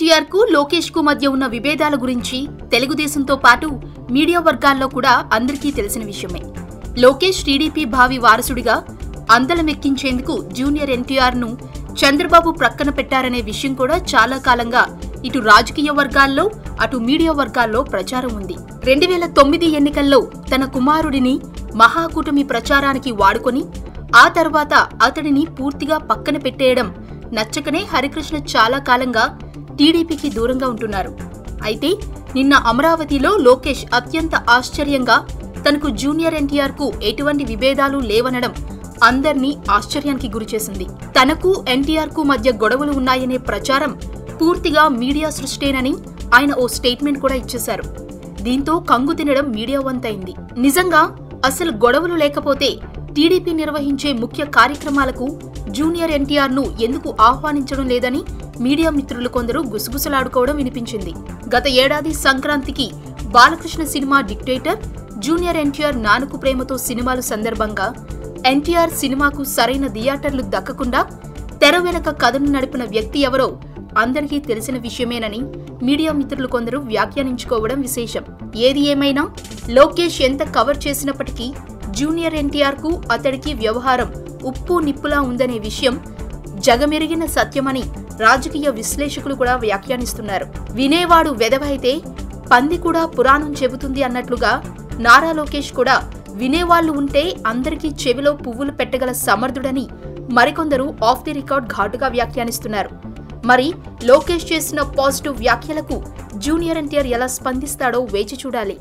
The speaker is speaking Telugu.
ఎన్టీఆర్ కు లోకేష్ కు మధ్య ఉన్న విభేదాల గురించి తెలుగుదేశంతో పాటు మీడియా వర్గాల్లో కూడా అందరికీ తెలిసిన విషయమే. లోకేష్ టీడీపీ భావి వారసుడిగా అందలమెక్కించేందుకు జూనియర్ ఎన్టీఆర్ ను చంద్రబాబు ప్రక్కన పెట్టారనే విషయం కూడా చాలా కాలంగా ఇటు రాజకీయ వర్గాల్లో అటు మీడియా వర్గాల్లో ప్రచారం ఉంది. 2009 ఎన్నికల్లో తన కుమారుడిని మహాకూటమి ప్రచారానికి వాడుకొని ఆ తర్వాత అతడిని పూర్తిగా పక్కన పెట్టేయడం నచ్చకనే హరికృష్ణ చాలా కాలంగా టీడీపీకి దూరంగా ఉంటున్నారు. అయితే నిన్న అమరావతిలో లోకేష్ అత్యంత ఆశ్చర్యంగా తనకు జూనియర్ ఎన్టీఆర్ కు ఎటువంటి విభేదాలు లేవనడం అందర్నీ ఆశ్చర్యానికి గురిచేసింది. తనకు ఎన్టీఆర్ కు మధ్య గొడవలు ఉన్నాయనే ప్రచారం పూర్తిగా మీడియా సృష్టేనని ఆయన ఓ స్టేట్మెంట్ కూడా ఇచ్చేశారు. దీంతో కంగు తినడం మీడియా వంతైంది. నిజంగా అసలు గొడవలు లేకపోతే టీడీపీ నిర్వహించే ముఖ్య కార్యక్రమాలకు జూనియర్ ఎన్టీఆర్ ను ఎందుకు ఆహ్వానించడం లేదని మీడియా మిత్రులు కొందరు గుసగుసలాడుకోవడం వినిపించింది. గత ఏడాది సంక్రాంతికి Balakrishna cinema dictator, junior NTR Nannaku Prematho సినిమాలు సందర్భంగా ఎన్టీఆర్ సినిమాకు సరైన థియేటర్లు దక్కకుండా తెర వెనక కథను నడిపిన వ్యక్తి ఎవరో అందరికీ తెలిసిన విషయమేనని మీడియా మిత్రులు కొందరు వ్యాఖ్యానించుకోవడం విశేషం. ఏది ఏమైనా లోకేష్ ఎంత కవర్ చేసినప్పటికీ జూనియర్ ఎన్టీఆర్ కు అతడికి వ్యవహారం ఉప్పు నిప్పులా ఉందనే విషయం జగమెరిగిన సత్యమని రాజకీయ విశ్లేషకులు కూడా వ్యాఖ్యానిస్తున్నారు. వినేవాడు వెదవైతే పంది కూడా పురాణం చెబుతుంది అన్నట్లుగా నారా లోకేష్ కూడా వినేవాళ్లు ఉంటే అందరికీ చెవిలో పువ్వులు పెట్టగల సమర్థుడని మరికొందరు ఆఫ్ ది రికార్డ్ ఘాటుగా వ్యాఖ్యానిస్తున్నారు. మరి లోకేష్ చేసిన పాజిటివ్ వ్యాఖ్యలకు జూనియర్ ఎన్టీఆర్ ఎలా స్పందిస్తాడో వేచి చూడాలి.